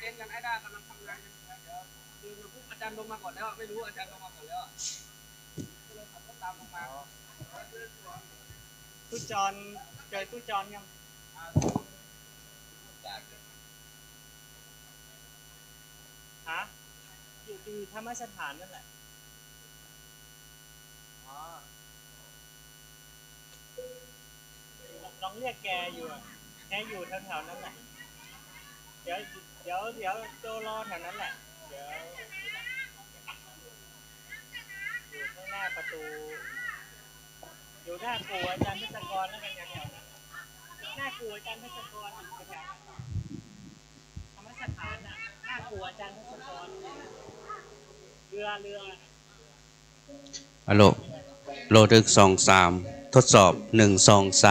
เองกันไอ้ด้ากำลังทำงานกันเดี๋ยวคือปุ๊บอาจารย์ลงมาก่อนแล้วไม่รู้อาจารย์ลงมาก่อนแล้วก็เลยขับรถตามลงมาตู้จอนเจอตู้จอนยังฮะอยู่ที่ธรรมสถานนั่นแหละอ๋อลองเรียกแกอยู่แกอยู่แถวๆนั้นแหละเดี๋ยวโจรอแถวนั้นแหละเดี๋ยวอยู่ข้างหน้าประตูอยู่หน้าครูอาจารย์ทศกรแล้วกันแถวๆนั้นหน้าครูอาจารย์ทศกรอยู่แถวธรรมสถานน่ะหน้าครูอาจารย์ทศกรเรือฮัลโหลโลดึก2 3ทดสอบ1 2 3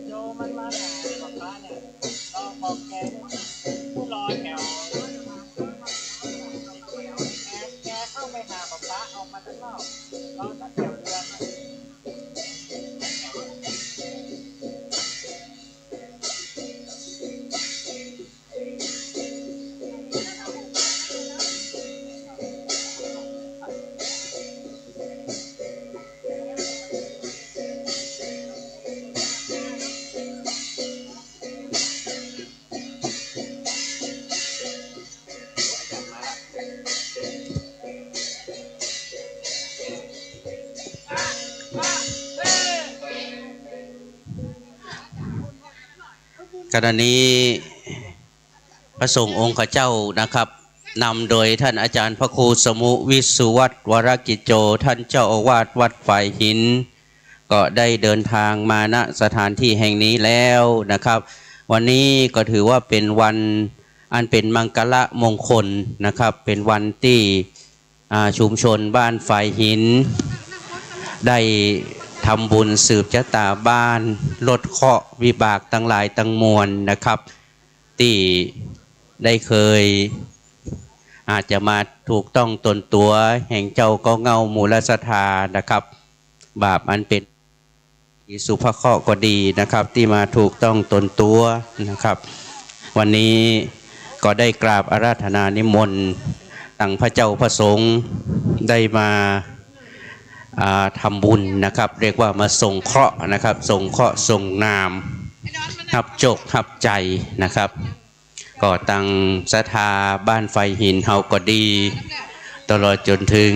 โจมันมาหาป๊าป๊าเนี่ยเราบอกแกผู้รอแถวแกเข้าไปหาป๊าป๊าออกมาข้างนอกรอตั้งแถวเรือนะขณะนี้พระสงฆ์องค์ข้าเจ้านะครับนำโดยท่านอาจารย์พระครูสมุวิสุวัตรวรกิจโจท่านเจ้าอาวาสวัดฝ่ายหินก็ได้เดินทางมาณสถานที่แห่งนี้แล้วนะครับวันนี้ก็ถือว่าเป็นวันอันเป็นมังคละมงคลนะครับเป็นวันที่ชุมชนบ้านฝ่ายหินได้ทำบุญสืบชะตาบ้านลดเคราะห์วิบากทั้งหลายทั้งมวลนะครับที่ได้เคยอาจจะมาถูกต้องตนตัวแห่งเจ้าก็เงามูลศรัทธานะครับบาปอันเป็นสุภเคราะห์ก็ดีนะครับที่มาถูกต้องตนตัวนะครับวันนี้ก็ได้กราบอาราธนานิมนต์ตั้งพระเจ้าพระสงฆ์ได้มาทำบุญนะครับเรียกว่ามาส่งเคราะห์นะครับส่งเคราะห์ส่งนามหับจกหับใจนะครับก็ตั้งศรัทธาบ้านไฟหินเฮาก็ดีตลอดจนถึง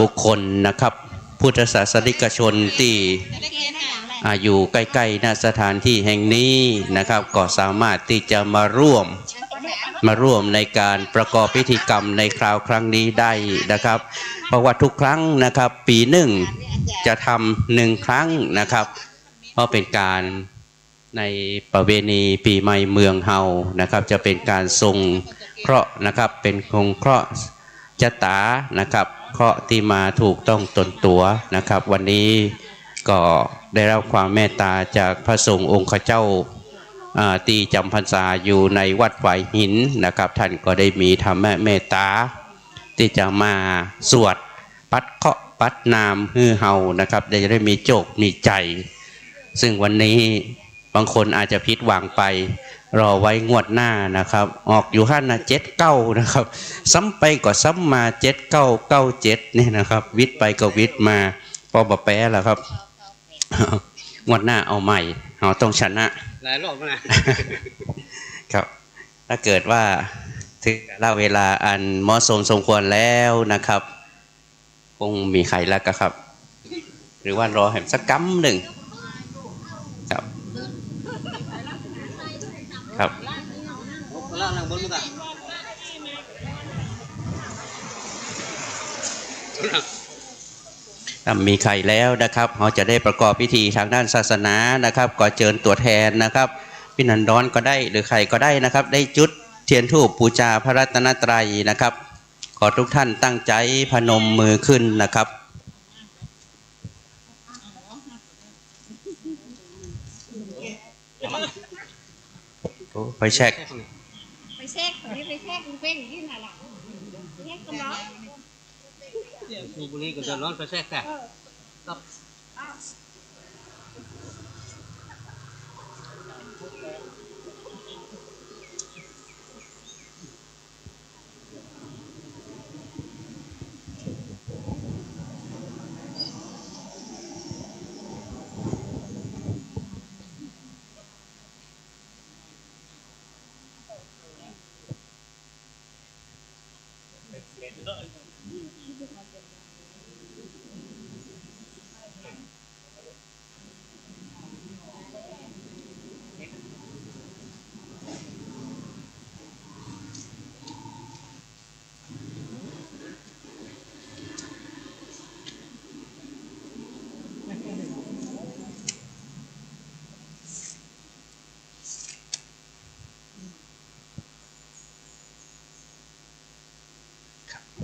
บุคคลนะครับพุทธศาสนิกชนที่อยู่ใกล้ๆณสถานที่แห่งนี้นะครับก็สามารถที่จะมาร่วมในการประกอบพิธีกรรมในคราวครั้งนี้ได้นะครับเพราะว่าทุกครั้งนะครับปีหนึ่งจะทำ1 ครั้งนะครับเพราะเป็นการในประเพณีปีใหม่เมืองเฮานะครับจะเป็นการทรงเคราะห์นะครับเป็นคงเคราะห์ชะตานะครับเคราะห์ที่มาถูกต้องตนตัวนะครับวันนี้ก็ได้รับความเมตตาจากพระสงฆ์องค์ข้าเจ้าที่จำพรรษาอยู่ในวัดฝ่ายหินนะครับท่านก็ได้มีธรรมเมตตาที่จะมาสวดปัดเคราะห์ปัดนามฮือเฮานะครับได้มีโจกมีใจซึ่งวันนี้บางคนอาจจะผิดหวังไปรอไว้งวดหน้านะครับออกอยู่ขั้นนะ79นะครับซ้ำไปก็ซ้ำมา7997นี่นะครับวิทย์ไปก็วิทย์มาพอบแปะแล้วครับงวดหน้าเอาใหม่เราต้องชนะหลายรอบนะครับถ้าเกิดว่าถึงเวลาอันเหมาะสมสมควรแล้วนะครับคงมีใครแล้วก็ครับหรือว่ารอแหมสักกั๊มหนึ่งครับครับถ้ามีใครแล้วนะครับเราจะได้ประกอบพิธีทางด้านศาสนานะครับก็เชิญตัวแทนนะครับพี่นันดอนก็ได้หรือใครก็ได้นะครับได้จุดเทียนธูปบูชาพระรัตนตรัยนะครับขอทุกท่านตั้งใจพนมมือขึ้นนะครับ ไปเช็ค ไปเช็คคนนี้ไปเช็คมันเป็นอย่างนี้น่ะล่ะเช็คกันเนาะ สูบบุหรี่ก็จะร้อนไปแทรกแต่ครับ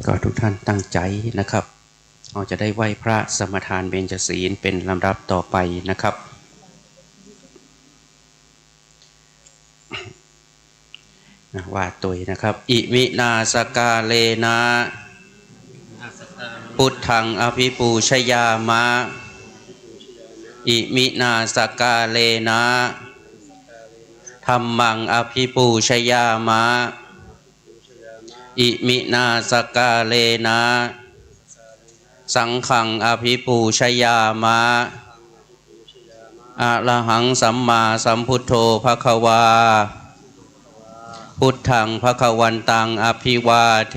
ก็ทุกท่านตั้งใจนะครับเราจะได้ไหว้พระสมทานเบญจศีลเป็นลำดับต่อไปนะครับว่าตัวนะครับอิมินาสกาเลนะพุทธังอภิปูชยามะอิมินาสกาเลนะธัมมังอภิปูชยามะอิมินาสกาเลนะสังฆังอภิปูชยามะอะระหังสัมมาสัมพุทโธภควาพุทธังภควันตังอภิวาเท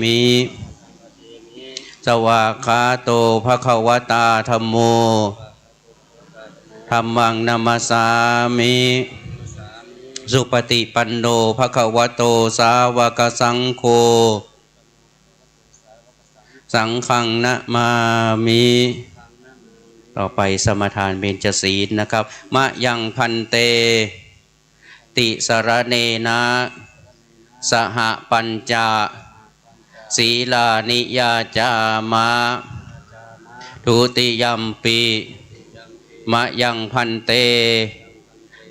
มิสวากขาโตภควตาธัมโมธัมมังนัมสสามิสุปฏิปันโนภควโตสาวกสังโฆสังฆังนะมามิต่อไปสมทานเบญจศีลนะครับมะยังพันเตติสรเนนะสหปัญจศีลานิยาจามะทุติยัมปิมะยังพันเต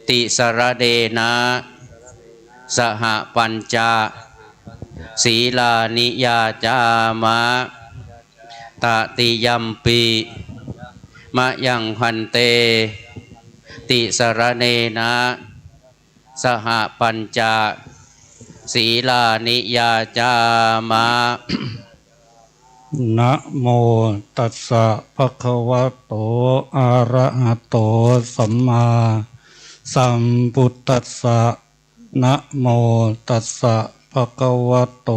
ติสรเดนะสหปัญจศีลานิยาจามะตติยัมปิมะยังพันเตติสรเนนะสหปัญจศีลานิยาจามะ นะโมตัสสะภะคะวะโตอะระหะโตสัมมาสัมพุทธัสสะนะโมตัสสะภะคะวะโต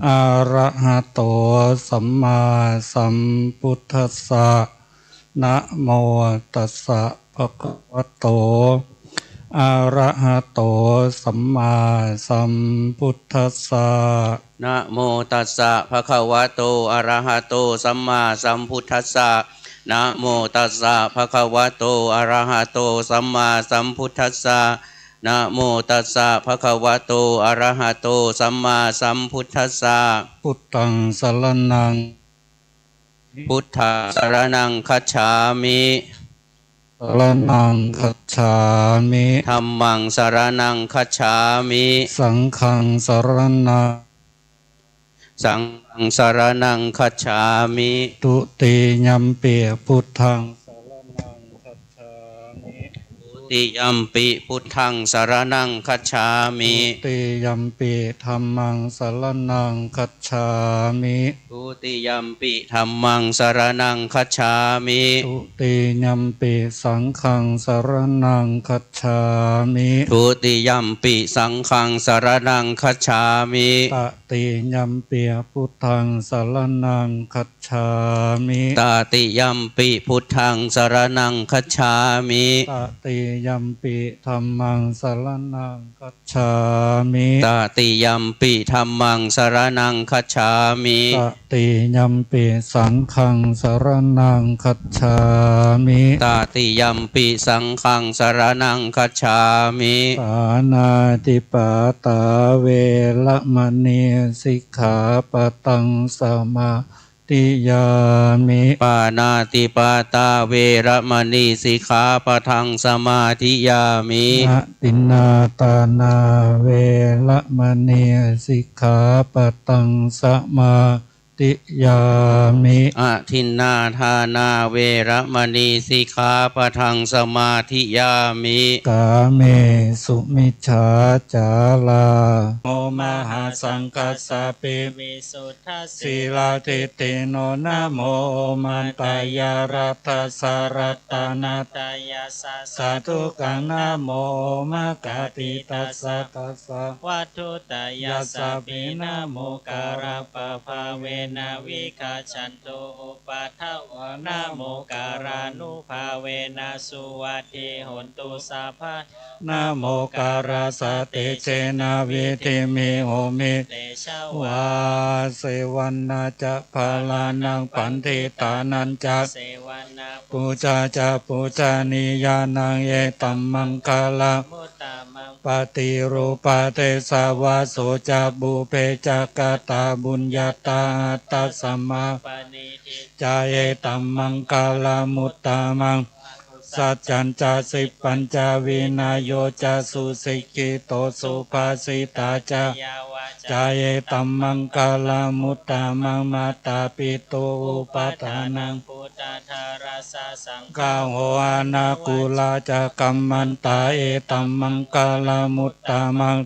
อะระหะโตสัมมาสัมพุทธัสสะนะโมตัสสะภะคะวะโตอะระหะโตสัมมาสัมพุทธัสสะนะโมตัสสะภะคะวะโตอะระหะโตสัมมาสัมพุทธัสสะนะโมตัสสะภะคะวะโตอะระหะโตสัมมาสัมพุทธัสสะนะโมตัสสะภะคะวะโตอะระหะโตสัมมาสัมพุทธัสสะพุทธังสรณัง พุทธังสรณังคัจฉามิสรณังคัจฉามิ ธัมมังสรณังคัจฉามิ สังฆังสรณัง สังฆังสรณังคัจฉามิ ตุติยัมปิพุทธังสรณังคัจฉามิ ทุติยัมปิพุทธังสรณังคัจฉามิ ตุติยัมปิธัมมังสรณังคัจฉามิ ทุติยัมปิธัมมังสรณังคัจฉามิ ตุติยัมปิสังฆังสรณังคัจฉามิ ทุติยัมปิสังฆังสรณังคัจฉามิ ตติยัมปิพุทธังสรณังคัจฉามิ ตติยัมปิพุทธังสรณังคัจฉามิ ตติยัมปิธัมมังสรณังคัจฉามิ ตติยัมปิธัมมังสรณังคัจฉามิ ตติยัมปิสังฆังสรณังคัจฉามิ ตติยัมปิสังฆังสรณังคัจฉามิ ปานาติปาตาเวละมณีสิกขาปะตังสมา ติยามิ ปานาติปาตาเวระมณีสิกขาปะทังสมาธิยามิ อะตินนาตานาเวละมณีสิกขาปะตังสมาติยามิ อะทินนาทานาเวระมณีสิกขาปะทังสมาธิยามิ กาเมสุมิจฉาจาลาโมมหาสังกัสสะปิ วิสุทธัส ศีลาติติโนนะโมมันตายารัตสารัตนา ตายาสา สาธุกังนะโมมะกาติตัสสะตัสสะ วัตถุตายาสาปินะโมการะปะภาเวนะวิกาชันโตอุปัฏฐวะนะโมการานุภาเวนะสุวัตถิโหนตุสัพพะ นะโมการาสติเจนะวิธิมิโหมิ เตชะ ว วะ าเสวันนาจะพาลานังปันติตานันจะ เสวนา ปูจาจะปูจานิยานังเอตัมมังคาลา มุตตามัง ปฏิรูปาเตสาวาโสจะบุเพจักตาบุญญาตาตัสสมา ปณิทิ จาเยตัมมังคาลามุตตามังสัจจัญจาสิปัญจวินาโยจะสุสิกิโตสุภาสิตาจะ ยาวา จาเยตัมมังคาลามุตตามังมาตาปิโตอุปัฏฐานัง พุทธาธาราสาสัง กาโหอานากุลาจะกัมมันตาเอตัมมังคาลามุตตามัง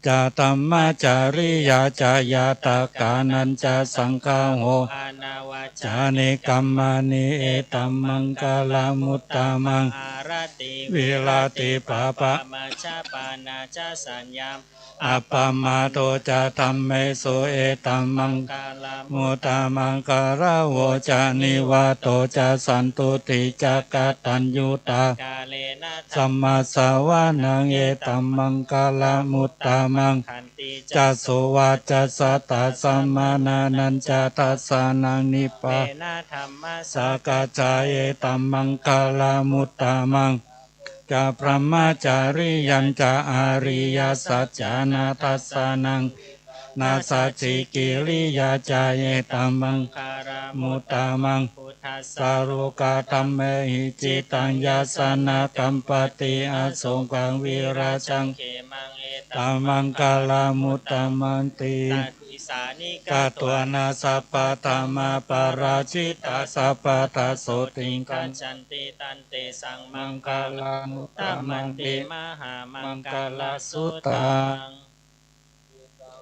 จะตัมมาจาริยาจายาตากานัญจะสังฆาโห อานาวา จานิกัมมานิเอตัมมังคาลามุตตามัง อารติ วิลาติปะปะ มาชาปานาชาสัญญาม อัปปมาโตจะธัมเมสุเอตัมมัง กาลา มุตตามังการะโวจานิวาโตจะสันตุติจักตัญญูตาก าเลนะ สัมมาสาวานังเอตัมมังคาลามุตตามัง ขันติ จะสุวัจจะสัตตาสัมมานานันจะทัสสานังนิป เป ปะ นะธรรมะ สากาจายเอตัมมังคาลามุตตามังจะพระมาจาริยันจะอาริยสัจจานาทัสสานังนาสัจจิกิริยาจายเอตัมมัง คารา มุตตามัง พุทธัสสะ สารุกาตัมเมหิจิตังยาสนากัมปติอาสงกังวิราชัง เขมังเอ ตัมมังคาลามุตตามันติ ตัดวิสานิ กาตัวนาสัพพะธรรมาปาราชิตาสัพพะทาโสติงกั กัน จันติตันเตสังมั มั ง ง คา คาลามุต ตั ตาม มั มัน น ติ ติ มหามั มั ง ง ค คา ลา ลา สุ สุ ตั ตัง ง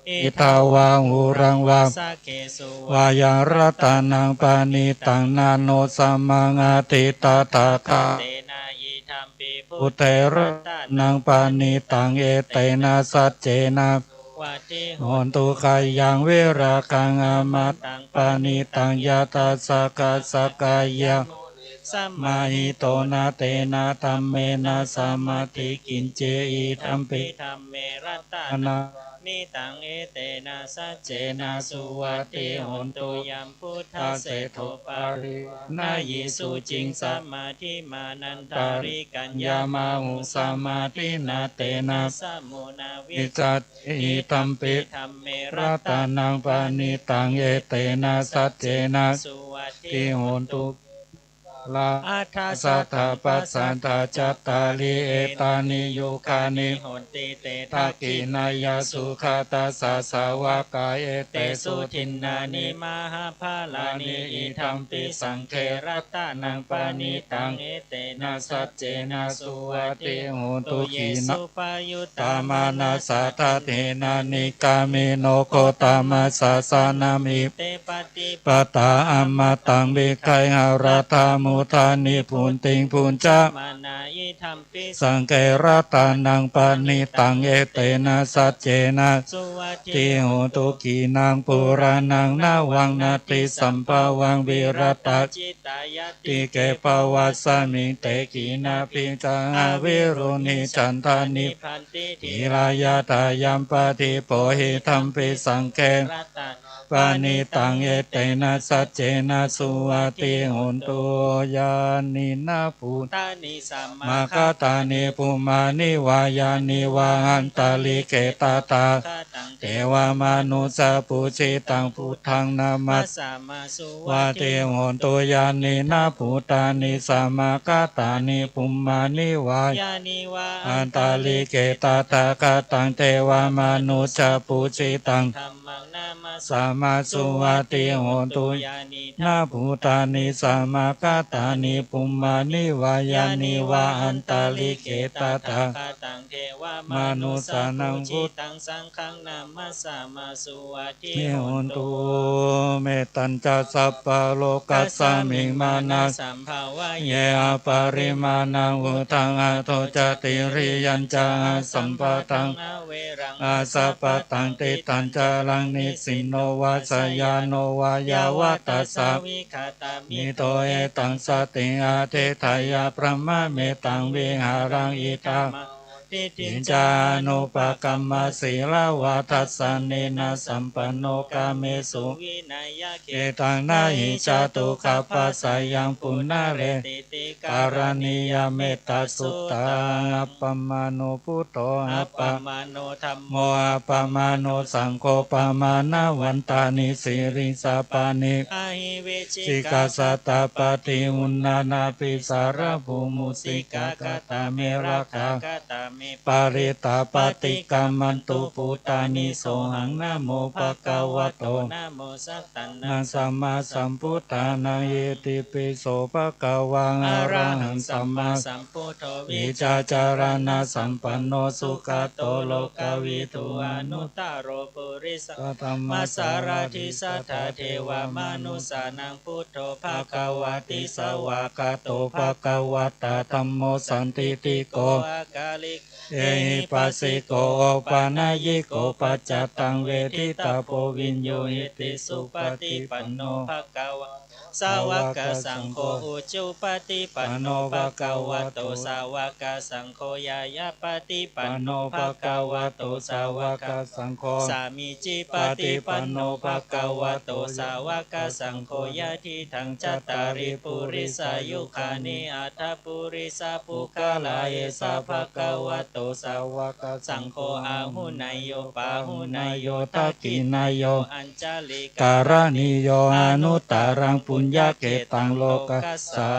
อิตาวาหูรังวา สักเกสุ วายารัตานังปานิตังนาโนสัมมังอาติตาตาคา เตนะยิธรรมปิพุ อุเตระนังปานิตังเอเตนะสัจเจนะ วัติ โหนตุกายังเวรากังอามาตังปานิตังยาตาสกาสกายะ สัม มาหิโตนาเตนะธัมเมนะสามาธิกินเจอิธัมปิ ธรรมเมรัตตา นา นิตังเอเตนะสัจเจนะสุวัติโหนตุยัมพุทธเสโทปารินายิสุจิงสัมมาทิมานันตาริกัญญาย ามาหุสามาตินาเตนะ สัมมุนาวิ วิจัตอิตัมปิ ธรรมเมรั รั ต ต ตา นังปานิตังเอเตนะสัจเจนะ สุวัติ ทิโหนตุลา อาทา สัทธาปัสสันตาจัตตาลิเอตานิโยคานิ โหนติเต ทากินายาสุขาตาสาสาวกายเอเต เตสุ สุ ทิ ทิ น น นา นา นิ นิ มหาภาลานิอิธรรมปิสังเครัตตานังปานิตังเอเตนะ นา สั สั จ จ เจ เจ นะ นะ สุ สุ วั วั ติ ติโห ตุ ตุ เย ขีนะ สุปายุต ตามานาสาตเทนานิกาเมโนโคตามาสาสานามิ เตปฏิ ปตาอัมมาตังเบไคหาราธามุทานิพุนติงพุนจะ มานายิธรรมปิ สังเกรัตานังปานิตังเอเตนะสัจเจนะ สุวัติ ติโหตุกีนางปุรานังนาวังนาติสัมภาวังวิรตะ จิตายติ ติเกปวัสสมิงเตกีนาปิจาวิรุณิจันทานิ พันติ ทิรายาตายัมปติโปหิธัมปิสังเก รัตตา ปานิตังเอเตนะสัจเจนะสุวัติโหนตุยานินาภู ตานิสัม มา มา คาตานิภูมานิวายานิวาหันตาลิเกตาตา คาตัง เท เทวามนุสาปุจิตังพุทธังนา มั มั ส ส สามาสุ วาเทโหนตุยานินาภูตานิสามากาตานิภุมมานิวาย ยานิวา อันตาลิเกตาตากาตังเทวามนุสาปุจิตัง ธรรมังนามา สามาสุวาติโหนตุ ยานิ นาภูตานิสามากาตานิภุมมานิวายานิวาอันตาลิเกตาตา ตังเทวาม มนุสานัง จิตังสังฆังนามัสสามาสุวาทิ นิ โห โห น น ตุ ตุเมตัญจะสัพพะโลกัสสามิงมานา สัมภาวะ เยอปาริมาณังวุตังอโตจติริยัญจาสัมปะตัง อาเวรัง อาสัพพะตังติตัญจารังนิสินโนวาสยาโนวายาวัตตัสสะ วิคาตามิ นิโตเอตังสติอาเททายาพระมะเมตังวิหารังอิตา ทิฏฐิ อิจานุปกรรมศีลวาทัสสะเนนะสัมปันโนกาเมสุ วินัยเข เอตังนาหิจาตุขัปปัสสะยังปุณณเร ติติ การณียเมตตาสุตตังอัปปมาโนพุทโธ อั อั ป ป ป ปะ มาโนธรรม โมอัปปมาโนสังโฆปมานาวันตานิสิริสาปานิ อาหิเวชิ สิกาสัตตาปฏิอุณนานาปิสารภูมุสิกากตาเมราคา กตาเม ปาริตาปฏิกรรมันตุปุตานิโสหังนะโมภะคะวะโต นะโมสัตตัน นะสัมมาสัมพุทธานาเยติปิโสภะคะวัง อะ อะ ระ ระ หั หั ง ง สั สั ม ม มา มา สัมพุทโธ วิ วิ จาจารณะสัมปันโนสุขโตโลกวิทู อ อ นุ นุ ตตโรปุริส ตตัม มา มา สา สา รา รา ธิ ธิ สั สั ท ท ธา ธา เท เท วาว าม มา นุ นุ ส สานังพุทโธภา ภะ คะ คะ วะ วะ ติ ติ ส ส วาว าก า ขา โต โต ภะ ภะ คะ คะ วะ วะตาธัมโมสันติติโก อากาลิก เอหิปัสสิโกโอปานายิโกปัจจตังเวทิตาโพวินโยหิติสุปฏิปันโนภะคะวะสาวกสังโฆอุจุปฏิปันโนภะคะวะโตสาวกสังโฆยายาปฏิปันโนภะคะวะโตสาวก สังโฆ สามิจิปฏิปันโนภะคะวะโตสาวกสังโฆยะทิทังจัตตาริปุริสายุคานิอัตถปุริสาภูคาลาเยสาภะคะวะโตสาวกสังโฆอาหุนายโยปาหุนายโยทักขินายโยอัญจลิ การณิโยอนุตตรังปุญญาเกตังโลกัสสา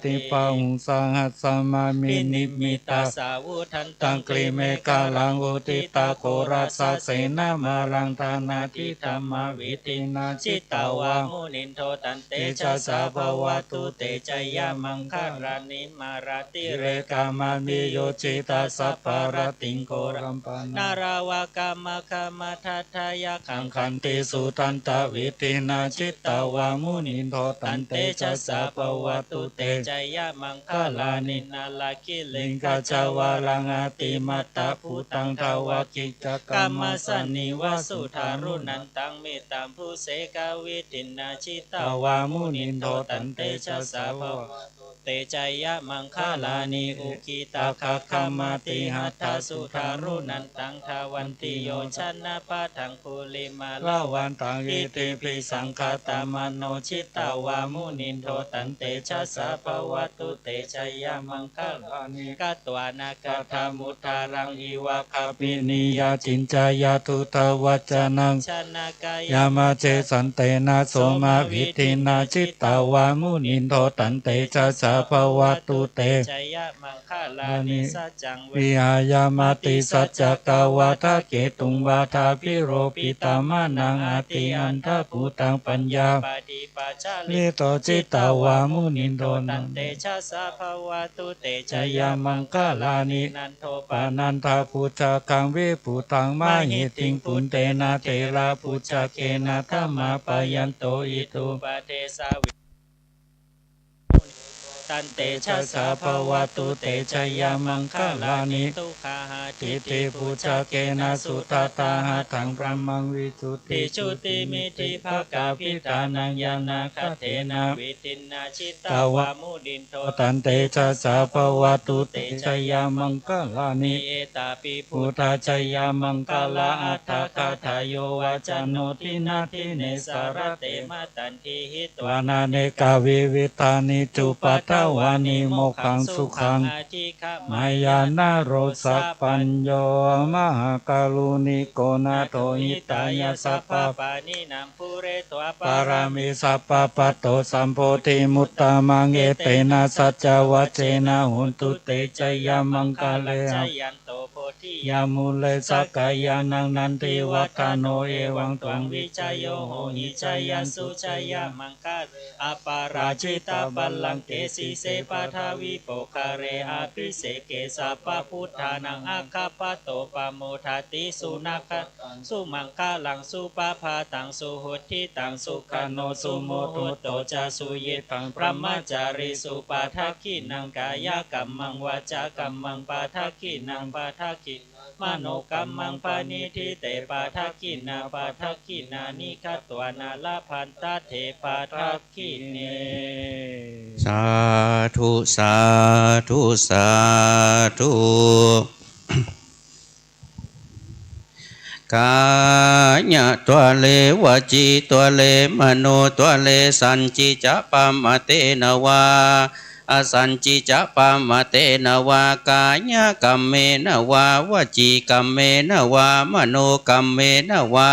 ติปะหุงสังหัสสมามินิมิตา สาวุทัน ตังกริเมกาลังอุติตาโกรัสสะเสนามาลังทานาทิธรรมวิตินาจิ จิ ต ต ตา ตาว า ามุนินโทตันเตชะสาภวะตุเตชะยามังคารานิมาราติ เร เร กามามิโยจิตาสัพพารติงโกรัมปา นา นา ราวากามคามทัทายาขั ขั ง งคันติสุตันตวิตินาจิตตาวามุนินโทตั ตั น น เต เต ชะ ชะ สา สา ภ ภ ว วะ ตุ ตุ เต เตชะยามังคาลานินาลาคิเล ลิง กาก า จา จาว า า ลั ลั ง ง อา อา ติ ติ มั มั ต ต ตา ตา ภู ภู ตั ตั ง ง ทาวทาาว า กิ กิ จ จ ก ก ร ร ร ร ม ม สั สั น น นิ นิ ว วา สุ สุ ทา ทา รุ รุ นั นั น น ตังเมตัมภูเสกาวิตินาชิตา ตาว า า มุ มุ นิ นิ น น โท โท ตั ตั น น เต เต ชะ ชะ สา สา ภ ภ ว ว เตจายะมังคาลานิอุกิตา ตา คา คา คา คา มา มา ติ ติ หั หั ต ต ถา ถา สุ สุ ทา ทา รุ รุ นั นั น น ตังทาวันติโยชนะปะทังภูลิมาลา ลา วั วัน นตัง อิ อิ ติ ติ ปิ ปิ สั สั ง ง ค คา ตา ตาม มโนชิตาวามุนินโทตันเตชะสาภวะตุเตชะยามังคาลานิกัตวานากาธามุทารังอีวะคาปิ ปินิยาจินจายาทุตวัจนัง ชนะกาย ยามาเจสันเตนะโสมาวิตินาจิตตาวามุนินโทตันเตชะสาภวะตุเต ชยะมังคาลานิสัจจังเว วิหายามาติสัจจกาวาทะเกตุงวาทาพิโรปิตามานังอาติอันทะภูตังปัญญา ปฏิปัจจา ลิโตจิตตาวามุนินโท ตั นั น น เตชะสาภวะตุเตช ช ย ยามังคาลานิ นันโทปา ปานันทาพุชากังวิปุตังมาหิติงปุนเตนะเทระพุชาเกนะธรรมาปยันโตอิตุ ปเทสาวิตันเตชะสาภวะตุเตชยามังคาลานิทุกขาหาทิ ทิ ฏ ติ ฐิ พุ ปุ ชา ชา เก เก นะ นะ สุ สุ ต ต ตา ตา ตา หา หะ ทั ถั ง ง พ พ ระ ระมังวิสุท ติ ธิ ชุติมิติภกาพิตานังยานาคเทนะวิตินาชิตาวามุดินโท ตันเตชะสาภวะตุเตชยามังคลานิ เอตาปิพุ พุ ท ทธาชยามังคลาอัตถคาทายโยวา จั จั น น โน โน ทิ ทิ นา นา ทิ ทิ เน เน สา สาร ร เต เต มาตันทีหิต วานาเนกาวิวิตานิจุปท วานิโมกขังสุขัง อธิฆะ มายานาโรสัพปัญโยมหากาลุนิโกนาโทหิตายาสัพพะ ปานินังภูเรตวะ ปารามิสัพพะปัตโตสัมโพธิมุตตามังเอเตนะสัจจวัจเจนะหุนตุเตจยามังคาเล จ หะ ยันโตโพธิ ยามุเลสักกายานังนันติวัฏโนเอวังต ตวังวิจัยโยโหหิจายันสุจายามังคาอปาราชิตาบัลลังเตสีเสปาทาวิโปคาเรอาภิเสเกสัพพะพุทธานังอาคาปโตปโมทาติสุนักสุมังคาลังสุปาพาตังสุหุทิตังสุขโนสุโมทุโตจาสุเยตังพระมจาริสุปาทักขินังกายกัมมังวาจากัมมังปาทักขินังปาทักขิมโนกัมมังปานิทิเตปาทักขินาปาทักขินานิคัตตวานาลาพันตาเทปาทักขิเน สาธุสาธุสาธุกายะตัวเลวจีตัวเลมโนตัวเลสัญจิจะปามเตนวาอสัญจิจะปามเตนวากายะกัมเมนวาวจีกัมเมนวามโนกัมเมนวา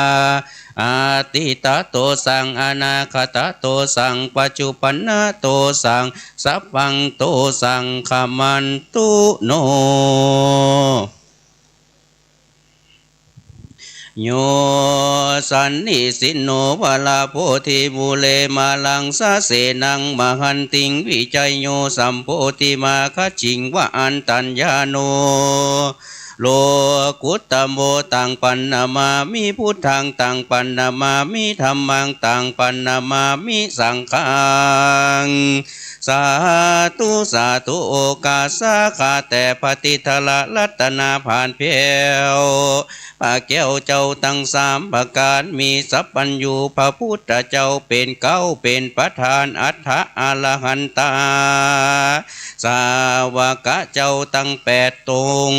อาติตะโตสังอนาคตะโตสังปัจจุปันนโตสังสัพพังโตสังขมันตุโนโยสันนิสินโนวลาโพธิบุเลมาลังสะเสนังมหันติงวิจัยโยสัมโพธิมาคจิงวะอันตัญญาโนโลกุตตโมตังปันนามามิพุทธังตังปันนามามิธัมมังตังปันนามามิสังฆังสาธุสาธุโอกาสาขาแต่ปฏิทละรัตนาผ่านเพียวพระแก้วเจ้าตั้งสามประการมีสัพพัญญูพระพุทธเจ้าเป็นเก้าเป็นประธานอัฏฐะอรหันตาสาวกเจ้าตั้งแปดตน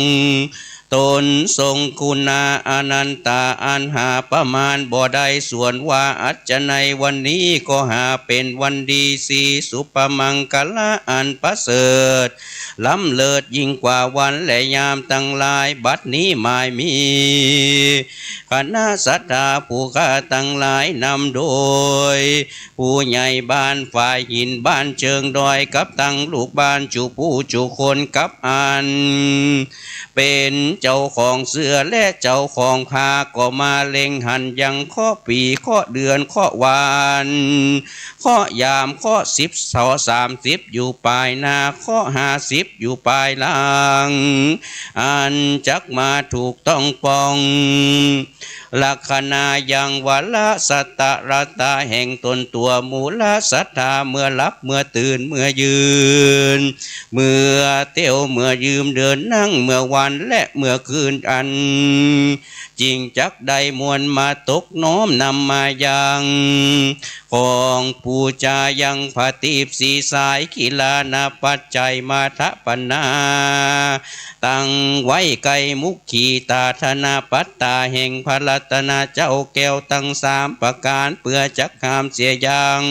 ตนทรงคุณาอนันตาอันหาประมาณบ่ได้ส่วนว่าอัจจะในวันนี้ก็หาเป็นวันดีสีสุปมังคละอันประเสริฐล้ำเลิศยิ่งกว่าวันและยามตั้งหลายบัดนี้ไม่มีคณะศรัทธาผู้ข้าตั้งหลายนำโดยผู้ใหญ่บ้านฝ่ายหินบ้านเชิงดอยกับตั้งลูกบ้านจุผู้จุคนกับอันเป็นเจ้าของเสื้อและเจ้าของผ้าก็มาเล็งหันยังข้อปีข้อเดือนข้อวันข้อยามข้อ30อยู่ปลายนาข้อ50อยู่ปลายหลังอันจักมาถูกต้องปองลักขณายังวัลสัตตะรัตตาแห่งตนตัวมูลสัทธาเมื่อหลับเมื่อตื่นเมื่อยืนเมื่อเตี้ยวเมื่อยืมเดินนั่งเมื่อวันและเมื่อคืนอันจริงจักได้มวลมาตกน้อมนำมายังของปูจายังปฏิบสีสายกีฬานาปัจจัยมาทะปนาตั้งไว้ไกมุขขีตาธนาปัตตาแห่งพระรัตนาเจ้าแก้วตั้งสามประการเพื่อจักหามเสียยัง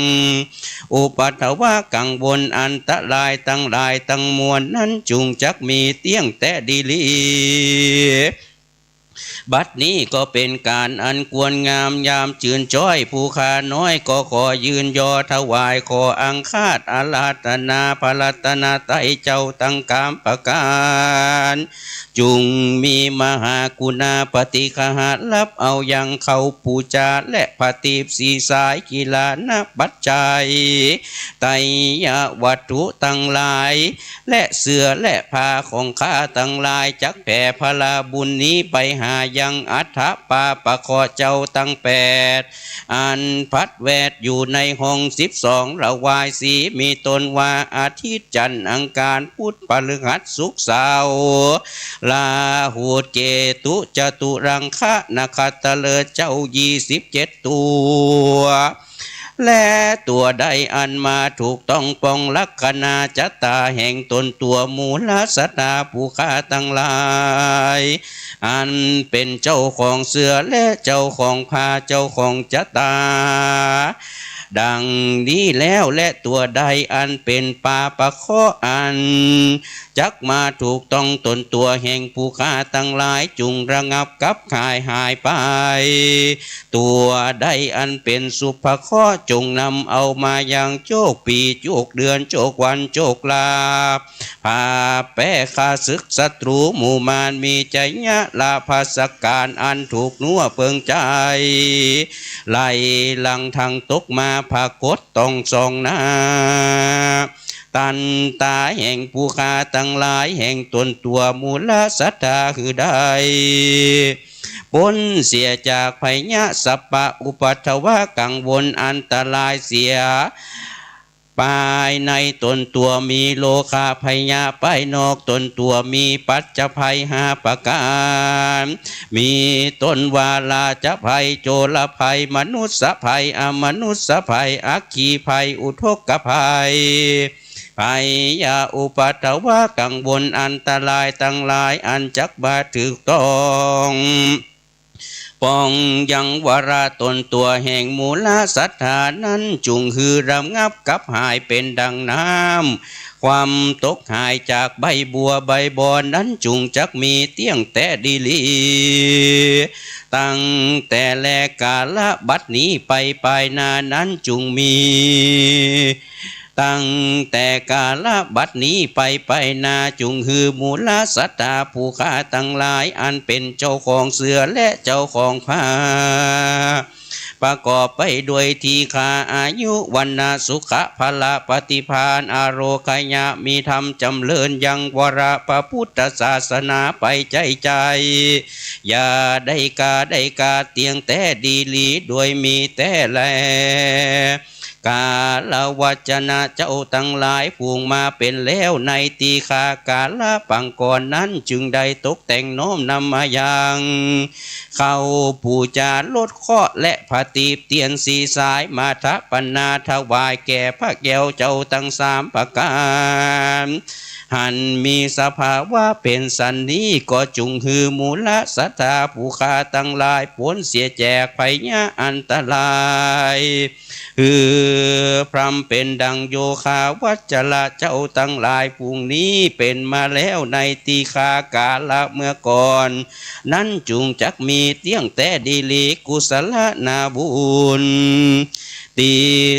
อุปัฏฐวะกังวลอันตรายตั้งหลายตั้งมวลนั้นจุงจักมีเตี้ยงแต่ดีลีบัดนี้ก็เป็นการอันควรงามยามจื่นจ้อยผู้ข้าน้อยก็ขอยืนยอถวายขออังคาดอาราธนาพระรัตนตรัยเจ้าตั้งกามประการจุงมีมหากุณาปฏิฆหะรับเอายังเข้าปูจาและปฏิบสีสายกีฬานะปัจจัยไตยวัตถุตั้งหลายและเสื้อและผ้าของข้าตั้งหลายจักแผ่พลาบุญนี้ไปหายังอัฏฐปาปะขอเจ้าตั้งแปดอันพัดแวดอยู่ในห้อง12ระวายสีมีตนว่าอาทิตย์จันทร์อังคารพุธพฤหัสศุกร์เสาร์ลาหูเกตุจตุรังคะนคตะเลเจ้า27ตัวและตัวใดอันมาถูกต้องปองลักษณะจัตตาแห่งตนตัวมูลสัตตาผู้ข้าตั้งหลายอันเป็นเจ้าของเสือและเจ้าของผ้าเจ้าของจัตตา ดังนี้แล้วและตัวใดอันเป็นปาปะเคาะอันจักมาถูกต้องตนตัวแห่งผู้ฆ่าทั้งหลายจุงระงับกับขายหายไปตัวใดอันเป็นสุภเคราะห์จงนำเอามาอย่างโจกปีโจกเดือนโจกวันโจกลาภพาแป้ข้าศึกศัตรูหมู่มารมีใจยะลาภสการอันถูกนัวเปิงใจไล่หลังทางตกมาผากดต้องสองหน้าตันตาแห่งผู้ฆ่าทั้งหลายแห่งตนตัวมูลสัทธาคือได้พ้นเสียจากภัยยะสัปปะอุปัฏฐวะกังวลอันตรายเสียภายในตนตัวมีโลคาภัยยะภายนอกตนตัวมีปัจจภัยห้าประการมีต้นวาลาจะภัยโจรภัยมนุษย์ภัยอมนุษย์ภัยอัคคีภัยอุทกภัยภัยยาอุปัฏฐวะกังวลอันตรายทั้งหลายอันจักบาถูกต้องป้องยังวราตนตัวแห่งมูลสัทธานั้นจุงคือรำงับกับหายเป็นดังน้ำความตกหายจากใบบัวใบบอนนั้นจุงจักมีเตี้ยงแต่ดีลีตั้งแต่แลกาละบัดนี้ไปนานั้นจุงมีตั้งแต่กาลบัดนี้ไปนาจุงฮือมูลสัตตาผู้ฆ่าทั้งหลายอันเป็นเจ้าของเสือและเจ้าของผ้าประกอบไปด้วยทีฆาอายุวันนาสุขะพละปฏิภาณอโรคยะมีธรรมจำเริญยังวรพระพุทธศาสนาไปใจอย่าได้กาเตียงแต่ดีลีด้วยมีแต่แลกาลวัจนะเจ้าทั้งหลายผูงมาเป็นแล้วในตีฆากาลปังก่อนนั้นจึงได้ตกแต่งโน้มนำมาอย่างเข้าปูจาลดข้อและผตีบเตียนสีสายมาทะปนาถวายแก่พระแก้วเจ้าทั้งสามประการหันมีสภาวะเป็นสันนี้ก็จุงฮือมูลสัทธาผู้ฆ่าทั้งหลายพ้นเสียแจกภัยยะอันตรายพรำเป็นดังโยคาวัจระเจ้าทั้งหลายพรุ่งนี้เป็นมาแล้วในตีฆากาละเมื่อก่อนนั้นจุงจักมีเตี้ยงแต่ดีลีกุศลนาบุญตี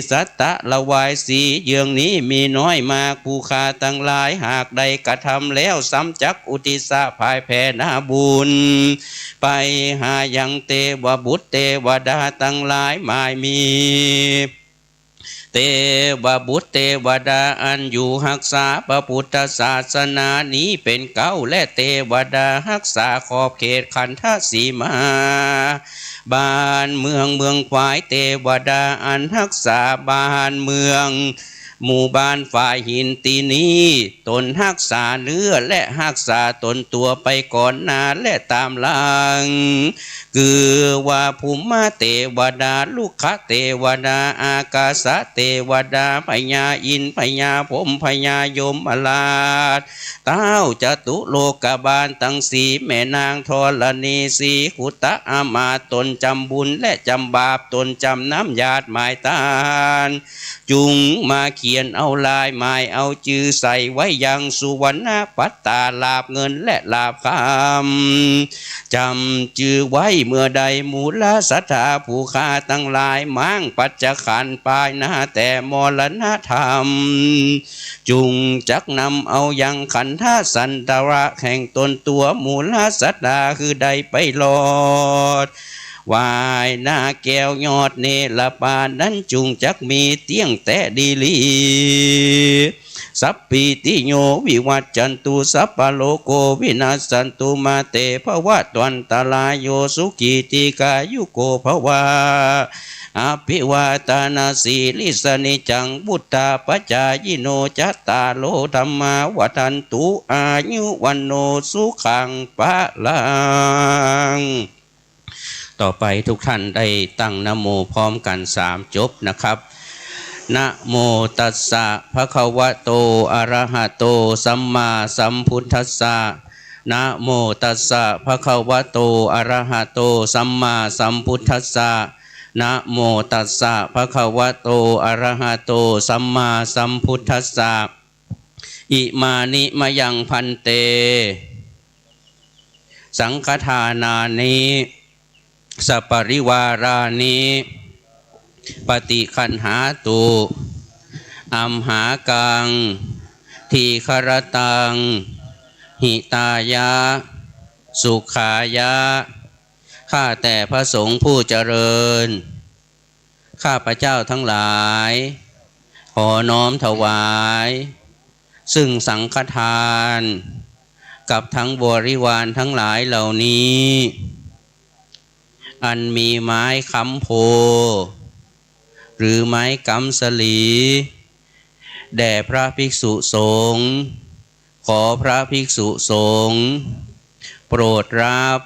สัตตะละวายสีเยืองนี้มีน้อยมากผู้ฆ่าทั้งหลายหากได้กระทำแล้วซ้ำจักอุทิศภายแผ่นาบุญไปหายังเทวบุตรเทวดาทั้งหลายไม่มีเทวบุตรเทวดาอันอยู่รักษาพระพุทธศาสนานี้เป็นเก้าและเทวดารักษาขอบเขตขันธสีมาบ้านเมืองควายเทวดาอันรักษาบ้านเมืองหมู่บ้านฝ่ายหินตีนี้ตนรักษาเนื้อและรักษาตนตัวไปก่อนหน้าและตามหลังคือว่าภูมิเทวดาลูกขเทวดาอากาศเทวดาพญาอินพญาพรหมพญายมอลาดเต้าจตุโลกบาลตั้งสีแม่นางธรณีสีขุตะอามาตนจำบุญและจำบาปตนจำน้ำญาติหมายตานจุงมาเขียนเอาลายหมายเอาจือใส่ไว้ยังสุวรรณปัตตาลาบเงินและลาบคำจำจือไว้เมื่อใดมูลสัทธาผู้ฆ่าทั้งหลายมั่งปัจจขันปายนาแต่มรณธรรมจุงจักนำเอายังขันธสันตระแห่งตนตัวมูลสัทธาคือใดไปหลอดวายหน้าแก้วยอดเนลปานั้นจุงจักมีเตี้ยงแต่ดีลีสัพพิติโยวิวัจจันตุสัพพโลโกวินาสันตุมาเตภวะตวันตลายโยสุขีติกายุโกภวะอภิวาตานาสีลิสนิจังบุตตาปัจจายโนจัตตาโลธรรมาวัฏันตุอายุวันโนสุขังปะลังต่อไปทุกท่านได้ตั้งนะโมพร้อมกัน3จบนะครับนะโมตัสสะภะคะวะโตอะระหะโตสัมมาสัมพุทธัสสะนะโมตัสสะภะคะวะโตอะระหะโตสัมมาสัมพุทธัสสะ นะโมตัสสะภะคะวะโตอะระหะโตสัมมาสัมพุทธัสสะอิมานิมะยังพันเตสังฆทานานิสัปปริวารานิปฏิคันหาตุอัมหากังทีครตังหิตายะสุขายะข้าแต่พระสงฆ์ผู้เจริญข้าพระเจ้าทั้งหลายขอน้อมถวายซึ่งสังฆทานกับทั้งบริวารทั้งหลายเหล่านี้อันมีไม้ค้ำโพหรือไม้กำสลีแด่พระภิกษุสงฆ์ขอพระภิกษุสงฆ์โปรดรับ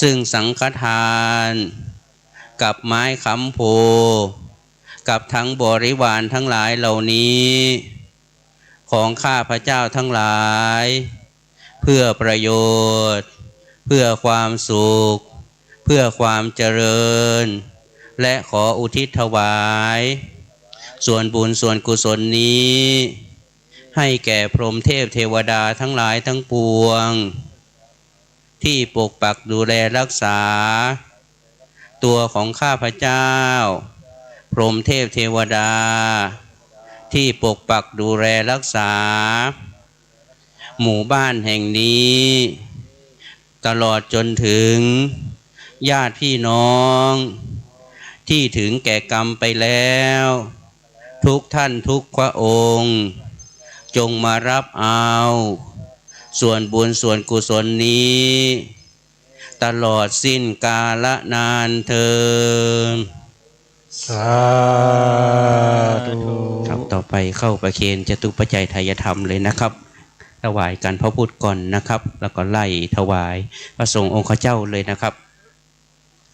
ซึ่งสังฆทานกับไม้ค้ำโพกับทั้งบริวารทั้งหลายเหล่านี้ของข้าพระเจ้าทั้งหลายเพื่อประโยชน์เพื่อความสุขเพื่อความเจริญและขออุทิศถวายส่วนบุญส่วนกุศลนี้ให้แก่พรหมเทพเทวดาทั้งหลายทั้งปวงที่ปกปักดูแลรักษาตัวของข้าพเจ้าพรหมเทพเทวดาที่ปกปักดูแลรักษาหมู่บ้านแห่งนี้ตลอดจนถึงญาติพี่น้องที่ถึงแก่กรรมไปแล้วทุกท่านทุกพระองค์จงมารับเอาส่วนบุญส่วนกุศลนี้ตลอดสิ้นกาลนานเทอญสาธุครับต่อไปเข้าประเคนจตุปัจจัยไทยธรรมเลยนะครับถวายกันพระพุทธก่อนนะครับแล้วก็ไล่ถวายพระสงฆ์องค์เจ้าเลยนะครับ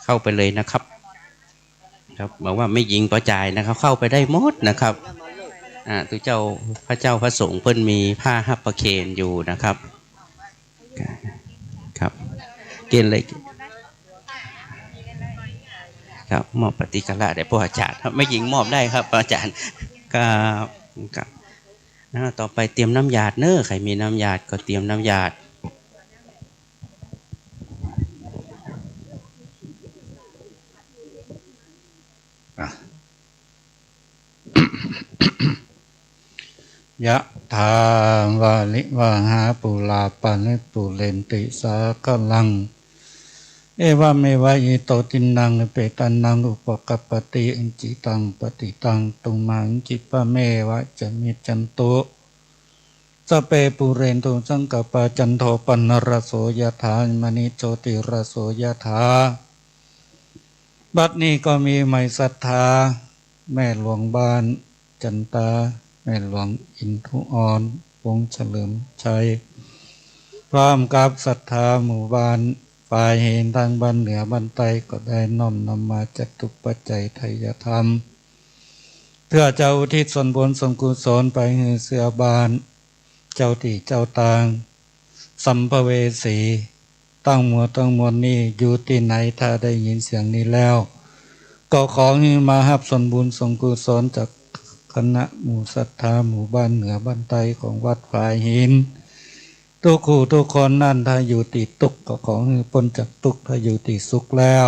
เข้าไปเลยนะครับครับบอกว่าไม่ยิงประจายนะครับเข้าไปได้หมดนะครับตัวเจ้าพระเจ้าพระสงฆ์เพิ่นมีผ้าหับประเคนอยู่นะครับครับเกณฑ์เลยครับมอบปฏิกะละแด่พระอาจารย์ครับไม่ยิงมอบได้ครับอาจารย์ครับต่อไปเตรียมน้ำหยาดเนอะใครมีน้ำหยาดก็เตรียมน้ำหยาดยะถาวาลิวาหาปุลาปานิปุเรนติสากลังเอวะเมวะอิโตตินังเปตันนังอุปกัปปติอินจิตังปฏิตังตุมังจิปะเมวะจะมิจันตุสเปปุเรนตุสังกปะจันโทปนรโสยถามณิโชติรโสยถาบัดนี้ก็มีไม่ศรัทธาแม่หลวงบ้านจันตาแม่หลวงอินทุอ่อนวงเฉลิมชัยพร้อมกับศรัทธาหมู่บ้านฝ่ายเห็นทางบ้านเหนือบ้านใต้ก็ได้น้อมนำมาจตุปัจจัยไทยธรรมเพื่อจะอุทิศส่วนบุญส่วนกุศลไปให้เสือบานเจ้าที่เจ้าตางสัมภเวสีตั้งมวลนี้อยู่ที่ไหนถ้าได้ยินเสียงนี้แล้วก็ขอให้มาหับส่วนบุญส่วนกุศลจากคณะหมู่ศรัทธาหมู่บ้านเหนือบ้านใต้ของวัดฝ่ายหินทุกคู่ทุกคนนั่นถ้าอยู่ติดทุกข์ก็ขอให้พ้นจากทุกข์ถ้าอยู่ติดสุขแล้ว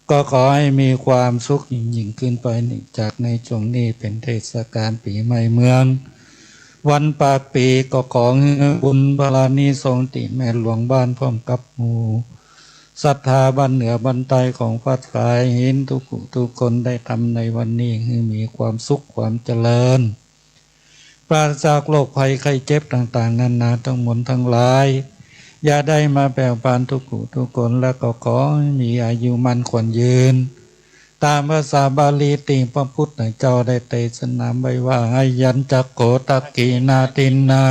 ก็ขอให้มีความสุขยิ่งขึ้นไปจากในช่วงนี้เป็นเทศกาลปีใหม่เมืองวันปากปีก็ขอให้บุญบารมีทรงติแม่หลวงบ้านพร้อมกับหมู่ศรัทธาบ้านเหนือบ้านใต้ของวัดฝ่ายหินทุกคนได้ทำในวันนี้ให้มีความสุขความเจริญปราศจากโรคภัยไข้เจ็บต่างๆนานาทั้งหมดทั้งหลายอย่าได้มาแบ่งปันทุกคนและก็ขอให้มีอายุมั่นขวัญยืนตามภาษาบาลีติพระพุทธเจ้าได้เทศนาไว้ว่าอายัญจักโขตักกีนาตินนา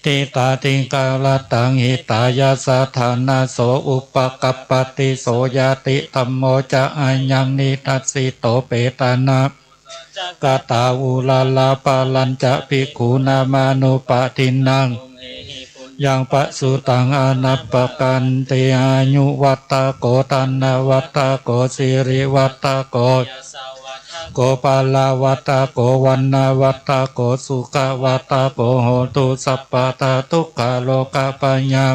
ติตาติงกาลตังหิตายาสาธานาโสอุปกัปปติโสยติธัมโมจะอายังนิทัสสิโตเปตานากาตาอุลาลาปาลัญจะภิกขุนามานุปะทินัง ยังปะสุตังอนัปปกันติอายุวัตตะโกตันนวัตตะโกสิริวัตตะโกโกปาลาวัตตะโกวันนาวัตตะโกสุขวัตตะโปโหตุสัพพะตาทุกขโลกปัญญา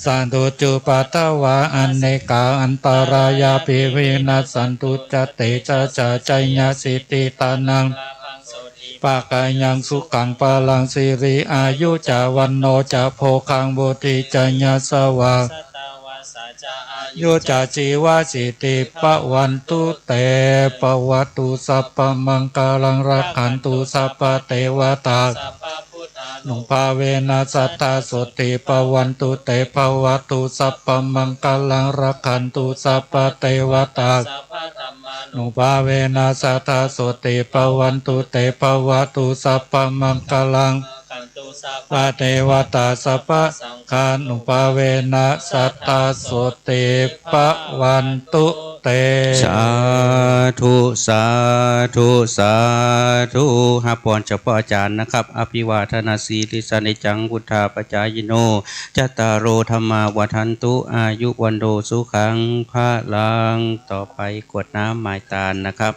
สันตุจุปัตตวะอเนกาอันตรายาปิวินัสสันตุจเตจะจญาสิติตานังปากายังสุขังปาลังสิริอายุจาวันโนจะโพคังบุติจญาสวายุจาจีวาสิติปะวันตุเตปวัตุสัพพมังกาลังรักขันตุสัพพเทวตานุภาเวนัสตตาสติปวันตุเตปวัตุสัพพมังกาลังรักขันตุสัพพเทวตานุภาเวนัสตตาสติปวันตุเตปวัตุสัพพมังกาลังปะเทวตาสัพพคานุภาเวนัสตตาสติปวันตุเต สาธุสาธุสาธุหาพรเฉพาะอาจารย์นะครับอภิวาทนาสีลิสนิจังพุทธาปจายโนจัตตารโอธรรมาวัฏันตุอายุวันโดสุขังพระลังต่อไปกวดน้ำหมายตาลนะครับ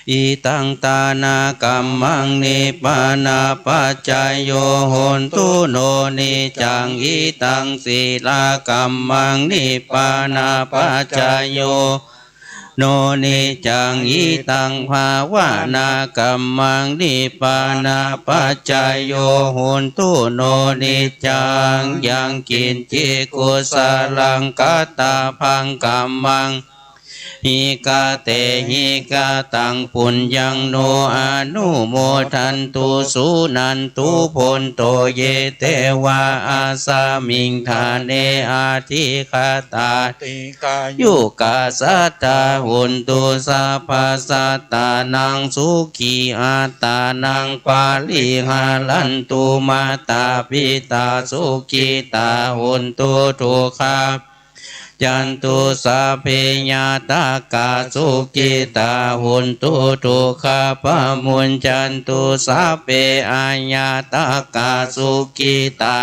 อิตังตานากัมมังนิปานาปัจจายโยโหนตุโนนิจังอิตังศีลากัมมังนิปานาปัจจายโยโนนิจังอิตังภาวนากัมมังนิปานาปัจจายโยโหนตุโนนิจังยังกินจิกุสลังกัตตาพังกัมมังหิกาเตหิกาตังปุญญังโนอนุโมทันตุสุนันตุพนโตเยเตวะอาสามิงทาเนอาทิคาตาติกายุกาสัตตาหุนตุสัพพสัตตานังสุขีอาตานังปาลิหาลันตุมาตาปิตาสุขีตาหุนตุทุกขาจันตุสัพเพญาตากาสุกิตาหุนตุทุกขปะมุญจันตุสัพเพอาญาตากาสุกิตา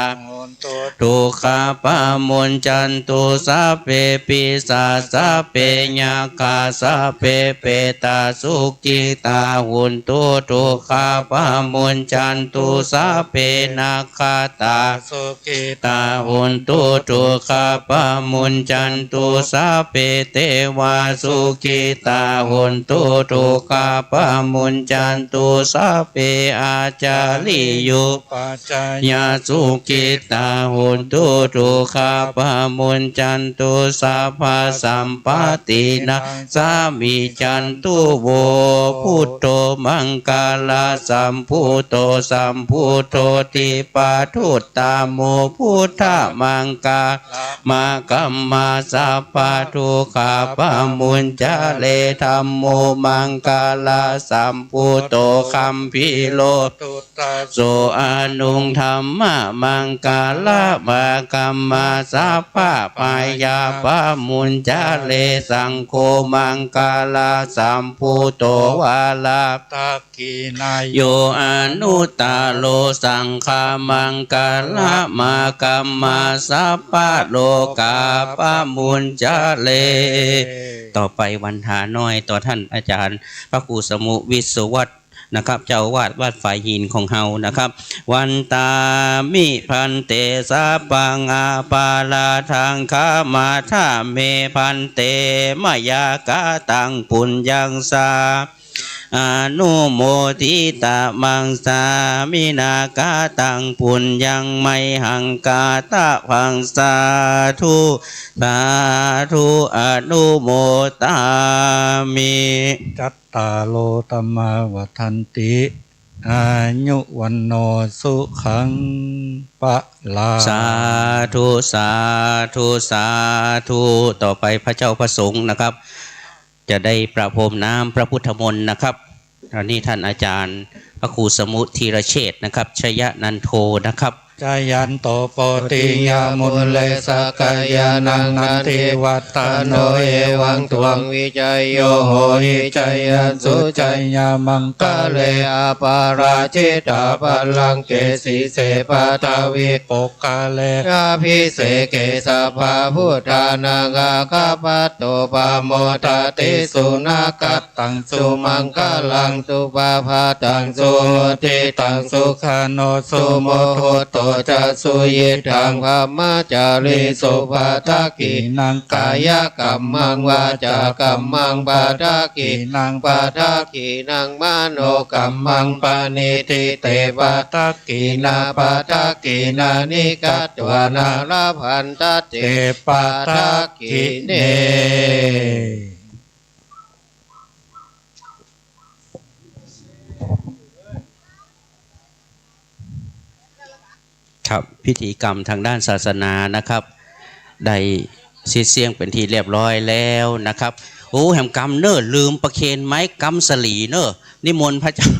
ทุกขปะมุญจันตุสัพเพปิสาสัพเพญาคาสัพเพเปตาสุกิตาหุนตุทุกขปะมุญจันตุสัพเพนาคาตาสุกิตาหุนตุทุกขปะมุญจันตุสัพเพเทวาสุขิตาหุนตุทุกขปะมุญจันตุสัพเพอาจาริยุปัจจายาสุขิตาหุนตุทุกขปะมุญจันตุสัพพสัมปตินะสามิจันตุโวพุทโธมังคลาสัมพุทโธสัมพุทโธติปาทุตตาโมพุทธมังคลากัมมาสัพพะทุกขปะมุญจเลธัมโมมังคลาสัมพุทโธคัมภิโลตุตโสอนุงธรรมะมังคลามากัมมาสัพพะปายาปะมุญจเลสังโฆมังคลาสัมพุทโธวาลาตักขินายโยอนุตตโลสังฆามังคลามากัมมาสัพพะโลกาปะมุญจเลต่อไปวันหาน้อยต่อท่านอาจารย์พระครูสมุวิสุวัตรนะครับเจ้าวาดวัดฝ่ายหินของเฮานะครับวันตามิพันเตสาปังอาปาลาทางคามาธาเมพันเตมายากาตังปุญญังสาอนุโมทิตามังสามินากาตังปุญญังไมหังกาตะพังสาธุสาธุอนุโมตามิจัตตาโลธรรมาวัฏันติอายุวันโนสุขังปะลาสาธุสาธุสาธุต่อไปพระเจ้าพระสงฆ์นะครับจะได้ประพรมน้ำพระพุทธมนต์นะครับตอนนี้ท่านอาจารย์พระครูสมุธีรเชษฐ์นะครับชยนันโทนะครับ จายันโตโปติยามุลเลสกายานังนันติวัตตาโนเอวังตวงวิจัยโยโหหิจายสุจายามังกะเลอาปาราชิตาปัลลังเกสีเสปะทาวิปกกาเลอาภิเสเกสะภาพุทธานังอาคาปัตโตปะโมทาติสุนากัตตังสุมังคลังสุปาภาตังสุติตังสุขาโนสุโมโหโตจะสุยิทังภมจาริสุปาทากินังกายกัมมังวาจากัมมังปาทากินังปาทากินังมโนกัมมังปานิติเตปาทากินาปาทากินานิกัตวานาลาพันตเตปาทากิเนครับพิธีกรรมทางด้านศาสนานะครับได้เสียงเป็นที่เรียบร้อยแล้วนะครับโอ้แห่งกรรมเนอะลืมประเคนไม้กำสลีเนอะนิมนต์พระเจ้า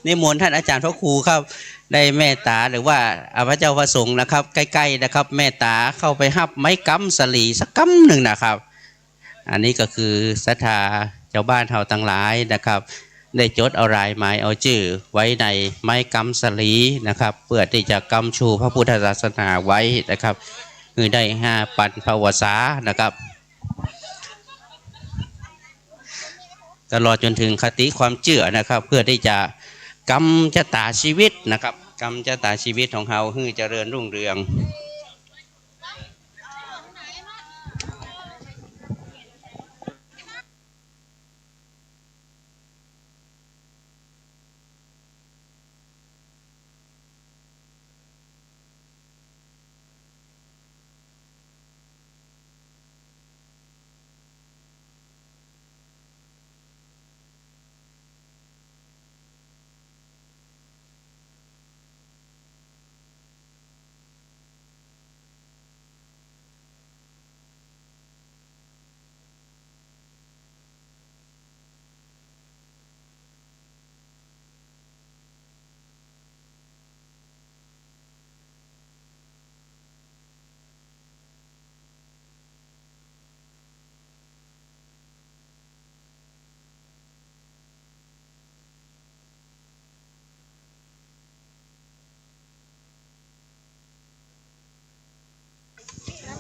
นิมนต์ท่านอาจารย์พระครูครับได้เมตตาหรือว่าพระเจ้าพระสงฆ์นะครับใกล้ๆนะครับเมตตาเข้าไปหับไม้กำสลีสักกำหนึ่งนะครับอันนี้ก็คือศรัทธาเจ้าบ้านเฮาทั้งหลายนะครับได้จดเอารายหมายเอาชื่อไว้ในไม้กำสลีนะครับเพื่อที่จะกำชูพระพุทธศาสนาไว้นะครับคือได้5 ปันภวษานะครับตลอดจนถึงคติความเชื่อนะครับเพื่อที่จะกำชะตาชีวิตนะครับกำชะตาชีวิตของเราให้เจริญรุ่งเรือง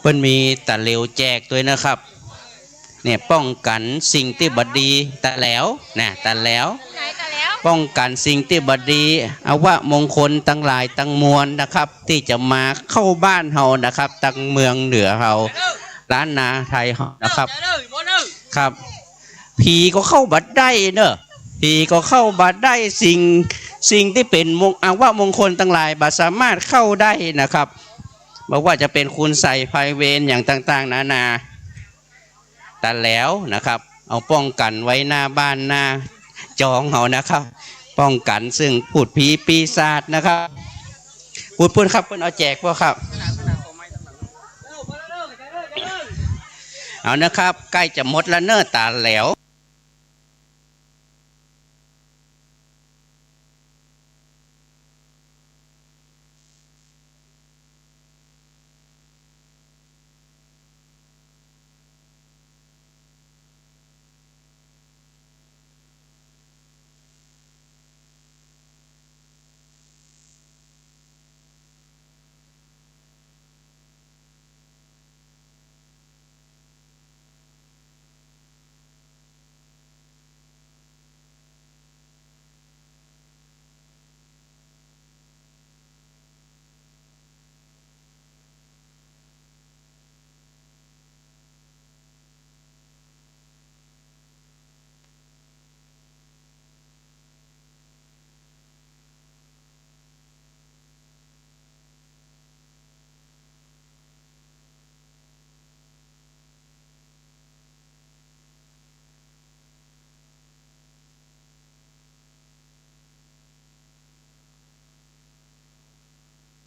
เพิ่นมีตะเหลวแจกด้วยนะครับเนี่ยป้องกันสิ่งที่บดีตะแหลวนะตะแหลวป้องกันสิ่งที่บดีอวมงคลตั้งหลายตั้งมวลนะครับที่จะมาเข้าบ้านเฮานะครับตั้งเมืองเหนือเฮาล้านนาไทยเฮานะครับครับผีก็เข้าบัดได้เนอะผีก็เข้าบัดได้สิ่งที่เป็นอวมงคลตั้งหลายบัดสามารถเข้าได้นะครับบอกว่าจะเป็นคุณใส่ไพเวรอย่างต่างๆนานาแต่แล้วนะครับเอาป้องกันไว้หน้าบ้านหน้าจองเขานะครับป้องกันซึ่งพูดผีปีศาจนะครับพูดครับเพิ่นเอาแจกป่ะครับเอานะครับใกล้จะหมดแล้วเนอะตาแล้ว